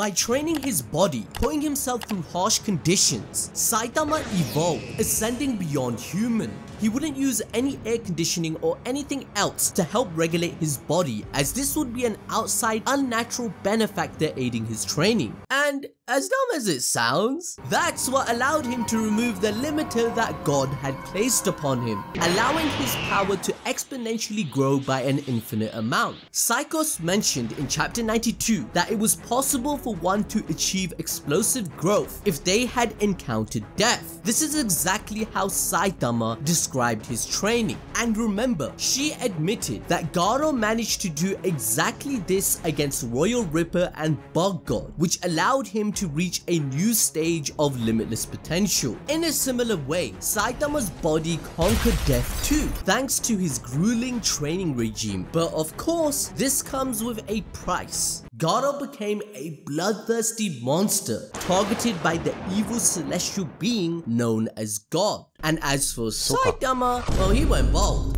By training his body, putting himself through harsh conditions, Saitama evolved, ascending beyond human. He wouldn't use any air conditioning or anything else to help regulate his body, as this would be an outside unnatural benefactor aiding his training. And as dumb as it sounds, that's what allowed him to remove the limiter that God had placed upon him, allowing his power to exponentially grow by an infinite amount. Psychos mentioned in chapter 92 that it was possible for one to achieve explosive growth if they had encountered death. This is exactly how Saitama described his training. And remember, she admitted that Garo managed to do exactly this against Royal Ripper and Bug God, which allowed him to reach a new stage of limitless potential. In a similar way, Saitama's body conquered death too, thanks to his grueling training regime. But of course, this comes with a price. Garo became a bloodthirsty monster, targeted by the evil celestial being known as God. And as for Saitama, well, he went bald.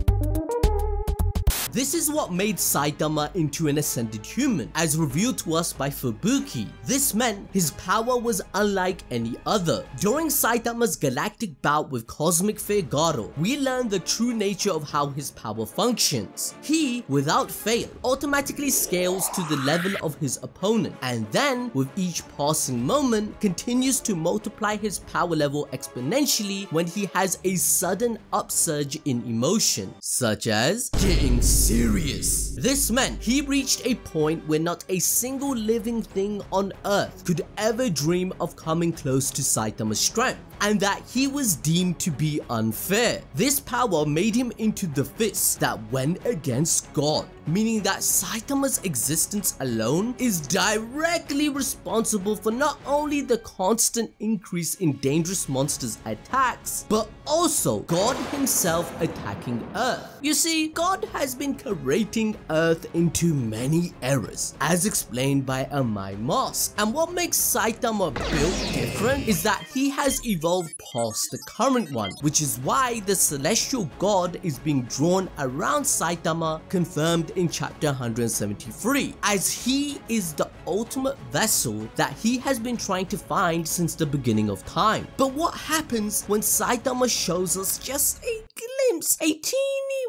This is what made Saitama into an ascended human, as revealed to us by Fubuki. This meant his power was unlike any other. During Saitama's galactic bout with Cosmic Fear Garo, we learned the true nature of how his power functions. He, without fail, automatically scales to the level of his opponent, and then, with each passing moment, continues to multiply his power level exponentially when he has a sudden upsurge in emotion, such as getting serious. This meant he reached a point where not a single living thing on Earth could ever dream of coming close to Saitama's strength, and that he was deemed to be unfair. This power made him into the fist that went against God, meaning that Saitama's existence alone is directly responsible for not only the constant increase in dangerous monsters' attacks, but also God himself attacking Earth. You see, God has been curating Earth into many errors, as explained by a My Mask, and what makes Saitama built different is that he has evolved past the current one, which is why the celestial God is being drawn around Saitama, confirmed in chapter 173, as he is the ultimate vessel that he has been trying to find since the beginning of time. But what happens when Saitama shows us just a glimpse, a teeny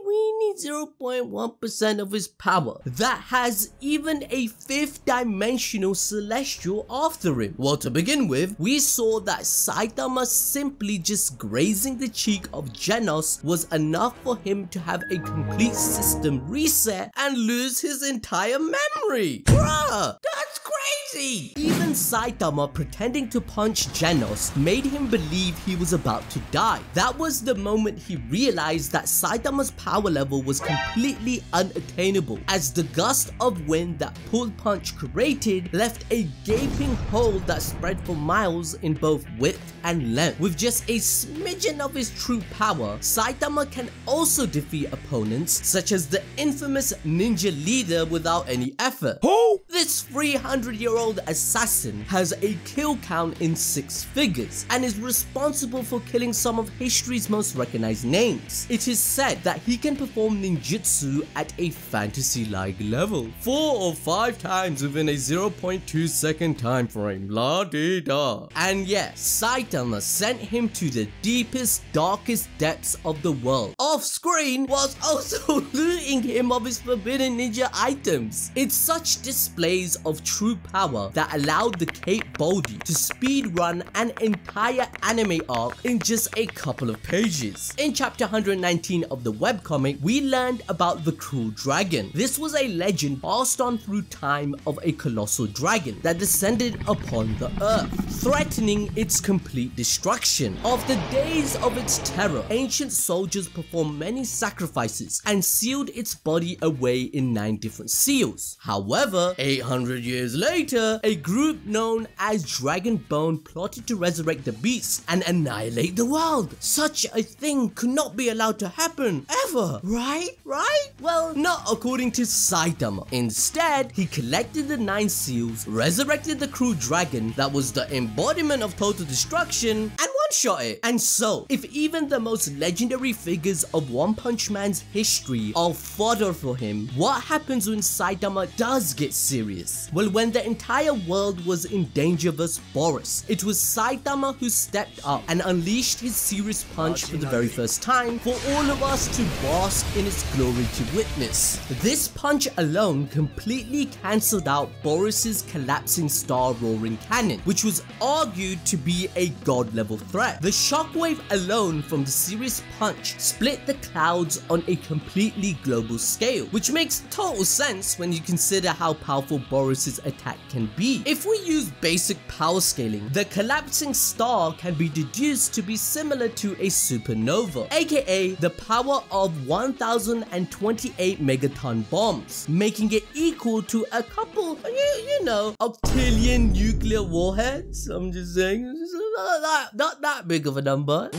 weeny 0.1% of his power that has even a fifth dimensional celestial after him? Well, to begin with, we saw that Saitama simply just grazing the cheek of Genos was enough for him to have a complete system reset and lose his entire memory. Bruh, that's crazy! Even Saitama pretending to punch Genos made him believe he was about to die. That was the moment he realized that Saitama's power level was completely unattainable, as the gust of wind that Pull Punch created left a gaping hole that spread for miles in both width and length. With just a smidgen of his true power, Saitama can also defeat opponents such as the infamous ninja leader without any effort. Who? This 300-year-old assassin has a kill count in 6 figures and is responsible for killing some of history's most recognized names. It is said that he can perform ninjutsu at a fantasy-like level 4 or 5 times within a 0.2 second time frame, la-di-da. And yes, Saitama sent him to the deepest, darkest depths of the world, off screen, whilst also looting him of his forbidden ninja items. It's such displays of true power that allowed the Cape Baldy to speedrun an entire anime arc in just a couple of pages. In chapter 119 of the webcomic, we learned about the Cruel Dragon. This was a legend passed on through time of a colossal dragon that descended upon the earth, threatening its complete destruction. After days of its terror, ancient soldiers performed many sacrifices and sealed its body away in 9 different seals. However, 800 years later, a group known as Dragon Bone plotted to resurrect the beast and annihilate the world. Such a thing could not be allowed to happen, ever, right? Well, not according to Saitama. Instead, he collected the 9 seals, resurrected the Cruel Dragon that was the embodiment of total destruction, and one-shot it. And so, if even the most legendary figures of One Punch Man's history are fodder for him, what happens when Saitama does get serious? Well, when the entire world was in danger versus Boros, it was Saitama who stepped up and unleashed his serious punch for the very first time for all of us to bask in its glory to witness. This punch alone completely cancelled out Boros's collapsing star roaring cannon, which was argued to be a god level threat. The shockwave alone from the serious punch split the clouds on a completely global scale, which makes total sense when you consider how powerful Boros's attack can be. If we use basic power scaling, the collapsing star can be deduced to be similar to a supernova, aka the power of 1028 megaton bombs, making it equal to a couple, you know, octillion nuclear warheads. I'm just saying, it's not that big of a number.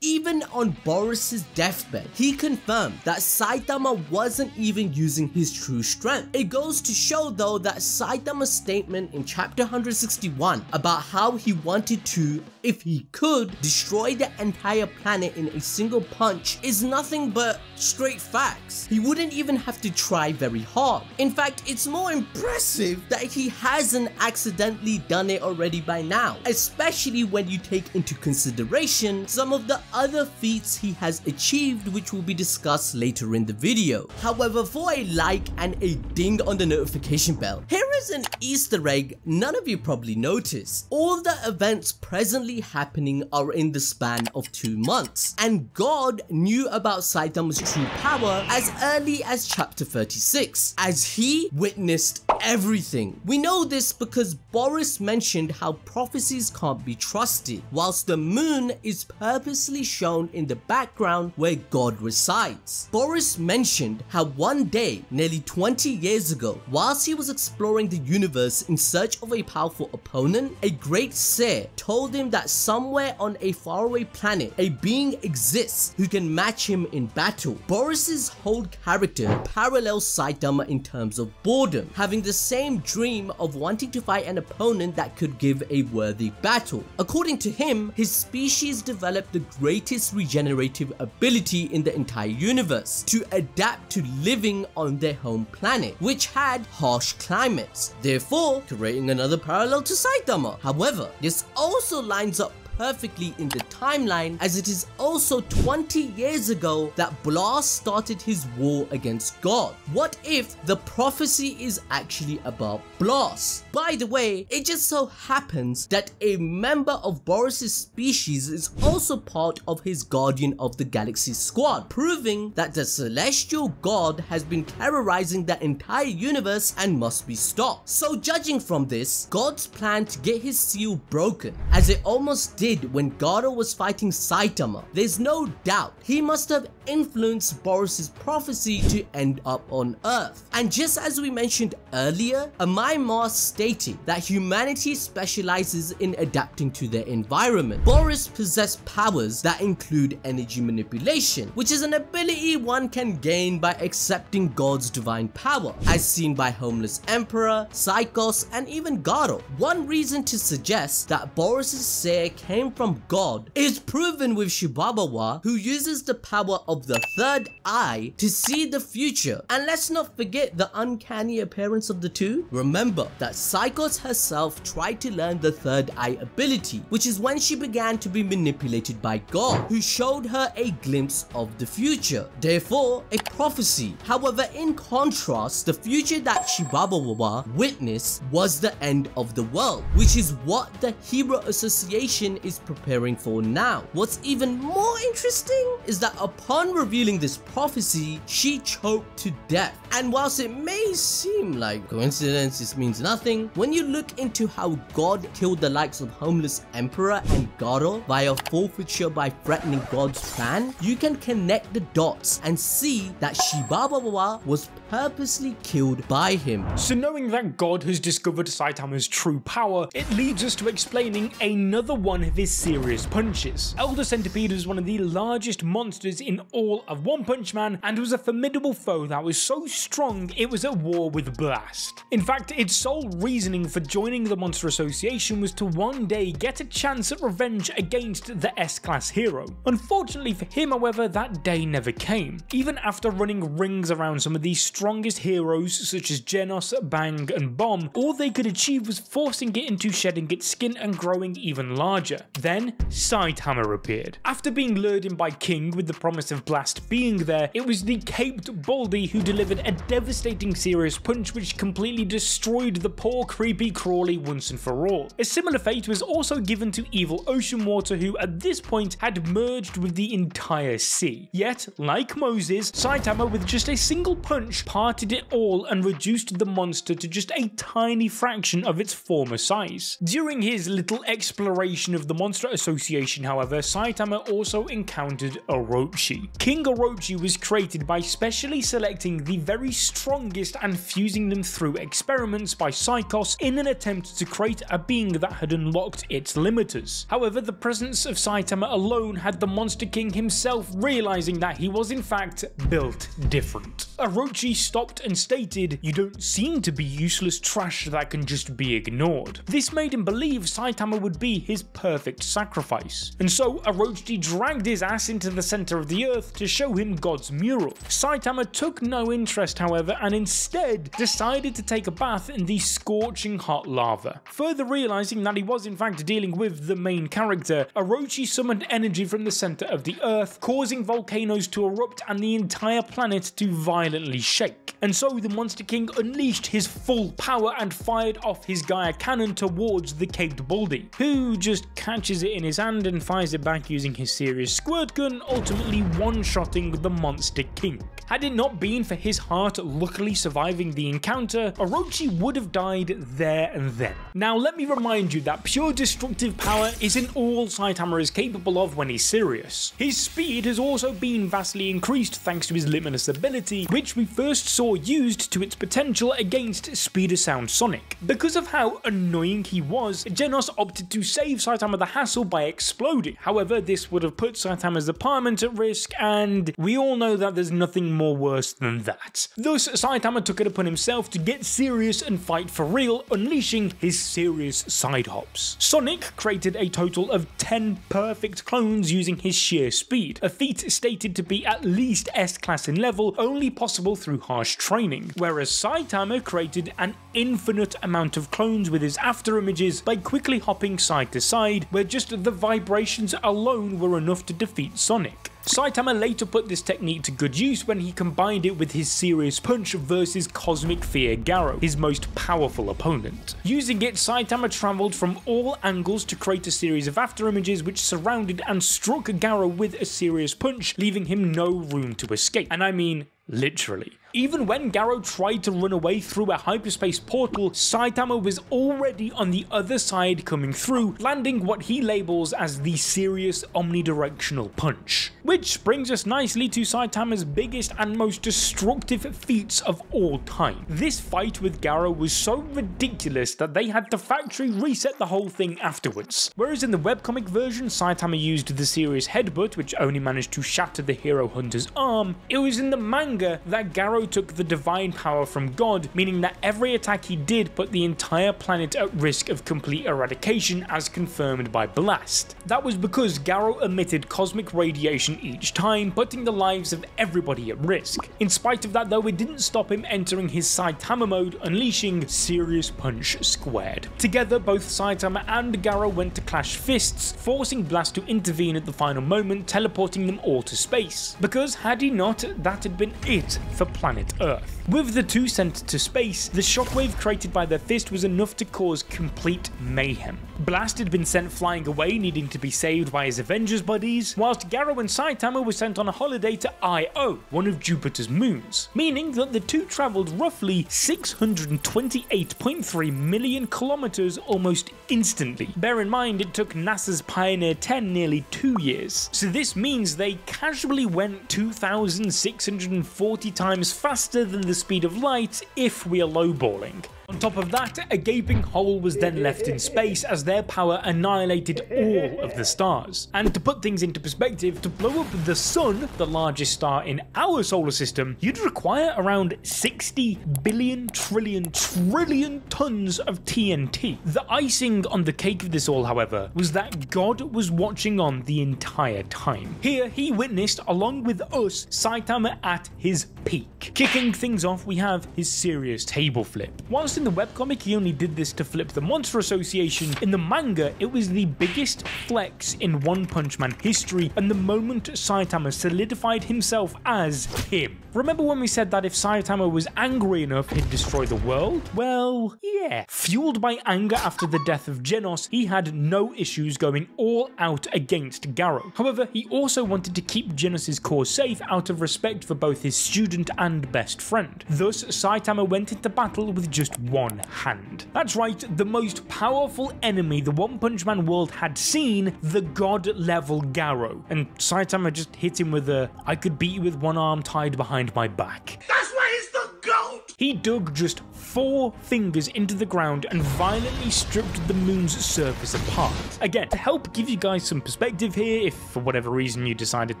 Even on Boros's deathbed, he confirmed that Saitama wasn't even using his true strength. It goes to show though that Saitama's statement in chapter 161 about how he wanted to, if he could, destroy the entire planet in a single punch is nothing but straight facts. He wouldn't even have to try very hard. In fact, it's more impressive that he hasn't accidentally done it already by now, especially when you take into consideration some of the other feats he has achieved, which will be discussed later in the video. However, for a like and a ding on the notification bell, here is an Easter egg none of you probably noticed. All the events presently happening are in the span of 2 months, and God knew about Saitama's true power as early as chapter 36, as he witnessed everything. We know this because Boros mentioned how prophecies can't be trusted, whilst the moon is purposely shown in the background where God resides. Boros mentioned how one day, nearly 20 years ago, whilst he was exploring the universe in search of a powerful opponent, a great seer told him that somewhere on a faraway planet, a being exists who can match him in battle. Boros's whole character parallels Saitama in terms of boredom, having the same dream of wanting to fight an opponent that could give a worthy battle. According to him, his species developed the greatest regenerative ability in the entire universe to adapt to living on their home planet, which had harsh climates, therefore creating another parallel to Saitama. However, this also lines up perfectly in the timeline, as it is also 20 years ago that Blast started his war against God. What if the prophecy is actually about Blast? By the way, it just so happens that a member of Boros's species is also part of his Guardian of the Galaxy squad, proving that the celestial god has been terrorizing the entire universe and must be stopped. So judging from this, God's plan to get his seal broken, as it almost did when Garo was fighting Saitama, there's no doubt he must have influenced Boros's prophecy to end up on Earth. And just as we mentioned earlier, Amai stated that humanity specializes in adapting to their environment. Boros possessed powers that include energy manipulation, which is an ability one can gain by accepting God's divine power, as seen by Homeless Emperor, Psychos, and even Garo. One reason to suggest that Boros's seer came from God is proven with Shibabawa, who uses the power of the third eye to see the future. And let's not forget the uncanny appearance of the two. Remember that Psychos herself tried to learn the third eye ability, which is when she began to be manipulated by God, who showed her a glimpse of the future, therefore a prophecy. However, in contrast, the future that Shibabawa witnessed was the end of the world, which is what the Hero Association is preparing for now. What's even more interesting is that upon revealing this prophecy, she choked to death. And whilst it may seem like coincidence, this means nothing, when you look into how God killed the likes of Homeless Emperor and Garo via forfeiture by threatening God's plan, you can connect the dots and see that Shibabawa was purposely killed by him. So knowing that God has discovered Saitama's true power, it leads us to explaining another one of his serious punches. Elder Centipede is one of the largest monsters in all of One Punch Man and was a formidable foe that was so strong it was at war with Blast. In fact, its sole reasoning for joining the Monster Association was to one day get a chance at revenge against the S-Class hero. Unfortunately for him, however, that day never came. Even after running rings around some of the strongest heroes such as Genos, Bang and Bomb, all they could achieve was forcing it into shedding its skin and growing even larger. Then Saitama appeared. After being lured in by King with the promise of Blast being there, it was the caped Baldy who delivered a devastating serious punch which completely destroyed the poor creepy Crawly once and for all. A similar fate was also given to evil Ocean Water, who at this point had merged with the entire sea. Yet, like Moses, Saitama with just a single punch parted it all and reduced the monster to just a tiny fraction of its former size. During his little exploration of the Monster Association, however, Saitama also encountered Orochi. King Orochi was created by specially selecting the very strongest and fusing them through experiments by Psychos in an attempt to create a being that had unlocked its limiters. However, the presence of Saitama alone had the Monster King himself realizing that he was in fact built different. Orochi stopped and stated, "You don't seem to be useless trash that can just be ignored." This made him believe Saitama would be his perfect sacrifice. And so Orochi dragged his ass into the center of the earth to show him God's mural. Saitama took no interest, however, and instead decided to take a bath in the scorching hot lava. Further realizing that he was in fact dealing with the main character, Orochi summoned energy from the center of the earth, causing volcanoes to erupt and the entire planet to violently shake. And so the Monster King unleashed his full power and fired off his Gaia cannon towards the caped Baldy, who just catches it in his hand and fires it back using his serious squirt gun, ultimately one-shotting the Monster King. Had it not been for his heart luckily surviving the encounter, Orochi would have died there and then. Now let me remind you that pure destructive power isn't all Saitama is capable of when he's serious. His speed has also been vastly increased thanks to his limitless ability, which we first saw used to its potential against Speeder Sound Sonic. Because of how annoying he was, Genos opted to save Saitama the hassle by exploding. However, this would have put Saitama's apartment at risk, and we all know that there's nothing more worse than that. Thus, Saitama took it upon himself to get serious and fight for real, unleashing his serious side hops. Sonic created a total of 10 perfect clones using his sheer speed, a feat stated to be at least S-Class in level, only possible through harsh training, whereas Saitama created an infinite amount of clones with his after images by quickly hopping side to side, where just the vibrations alone were enough to defeat Sonic. Saitama later put this technique to good use when he combined it with his serious punch versus Cosmic Fear Garou, his most powerful opponent. Using it, Saitama travelled from all angles to create a series of after images which surrounded and struck Garou with a serious punch, leaving him no room to escape. And I mean, literally. Even when Garou tried to run away through a hyperspace portal, Saitama was already on the other side coming through, landing what he labels as the serious omnidirectional punch. Which brings us nicely to Saitama's biggest and most destructive feats of all time. This fight with Garou was so ridiculous that they had to factory reset the whole thing afterwards. Whereas in the webcomic version, Saitama used the serious headbutt, which only managed to shatter the hero hunter's arm, it was in the manga that Garou took the divine power from God, meaning that every attack he did put the entire planet at risk of complete eradication, as confirmed by Blast. That was because Garou emitted cosmic radiation each time, putting the lives of everybody at risk. In spite of that though, it didn't stop him entering his Saitama mode, unleashing Serious Punch Squared. Together, both Saitama and Garou went to clash fists, forcing Blast to intervene at the final moment, teleporting them all to space. Because had he not, that had been it for planet Earth. With the two sent to space, the shockwave created by their fist was enough to cause complete mayhem. Blast had been sent flying away, needing to be saved by his Avengers buddies, whilst Garou and Saitama were sent on a holiday to Io, one of Jupiter's moons, meaning that the two travelled roughly 628.3 million kilometers almost instantly. Bear in mind, it took NASA's Pioneer 10 nearly 2 years, so this means they casually went 2,640 times faster than the speed of light if we are lowballing. On top of that, a gaping hole was then left in space as their power annihilated all of the stars. And to put things into perspective, to blow up the sun, the largest star in our solar system, you'd require around 60 billion trillion tons of TNT. The icing on the cake of this all, however, was that God was watching on the entire time. Here, he witnessed, along with us, Saitama at his peak. Kicking things off, we have his serious table flip. Whilst in the webcomic he only did this to flip the Monster Association, in the manga it was the biggest flex in One Punch Man history and the moment Saitama solidified himself as him. Remember when we said that if Saitama was angry enough he'd destroy the world? Well, yeah. Fueled by anger after the death of Genos, he had no issues going all out against Garo. However, he also wanted to keep Genos' core safe out of respect for both his student and best friend. Thus, Saitama went into battle with just one hand. That's right, the most powerful enemy the One Punch Man world had seen, the god-level Garo. And Saitama just hit him with a, I could beat you with one arm tied behind my back. That's why he's the GOAT! He dug just 4 fingers into the ground and violently stripped the moon's surface apart. Again, to help give you guys some perspective here, if for whatever reason you decided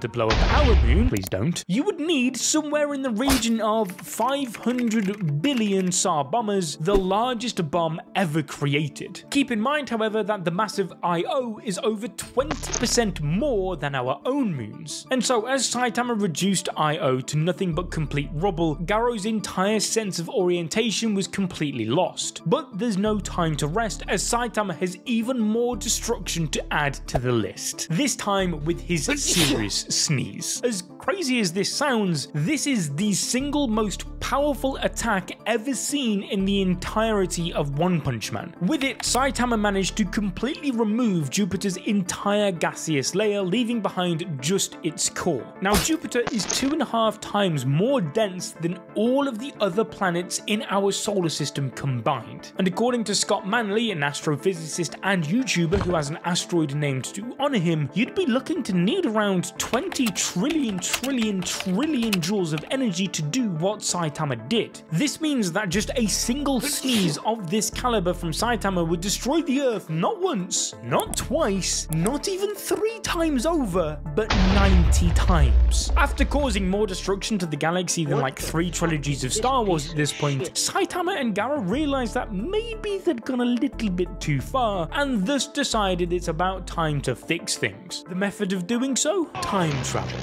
to blow up our moon, please don't, you would need somewhere in the region of 500 billion SAR bombers, the largest bomb ever created. Keep in mind, however, that the massive IO is over 20% more than our own moons. And so as Saitama reduced IO to nothing but complete rubble, Garo's entire sense of orientation was completely lost. But there's no time to rest as Saitama has even more destruction to add to the list. This time with his serious sneeze. As crazy as this sounds, this is the single most powerful attack ever seen in the entirety of One Punch Man. With it, Saitama managed to completely remove Jupiter's entire gaseous layer, leaving behind just its core. Now, Jupiter is 2.5 times more dense than all of the other planets in our solar system combined. And according to Scott Manley, an astrophysicist and YouTuber who has an asteroid named to honor him, you'd be looking to need around 20 trillion joules of energy to do what Saitama did. This means that just a single sneeze of this caliber from Saitama would destroy the Earth not once, not twice, not even 3 times over, but 90 times. After causing more destruction to the galaxy than like 3 trilogies of Star Wars at this point, Saitama and Garo realized that maybe they'd gone a little bit too far, and thus decided it's about time to fix things. The method of doing so? Time travel.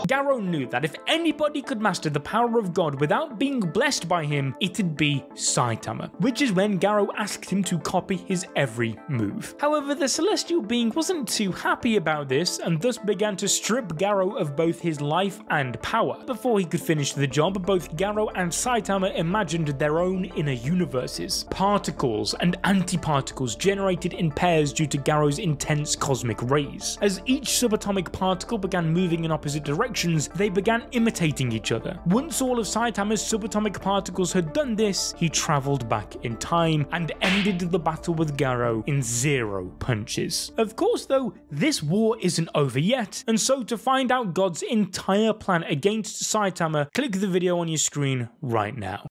Garo knew that if anybody could master the power of God without being blessed by him, it'd be Saitama, which is when Garo asked him to copy his every move. However, the celestial being wasn't too happy about this and thus began to strip Garo of both his life and power. Before he could finish the job, both Garo and Saitama imagined their own inner universes. Particles and antiparticles generated in pairs due to Garo's intense cosmic rays. As each subatomic particle began moving in opposite directions, they began imitating each other. Once all of Saitama's subatomic particles had done this, he travelled back in time and ended the battle with Garo in 0 punches. Of course though, this war isn't over yet, and so to find out God's entire plan against Saitama, click the video on your screen right now.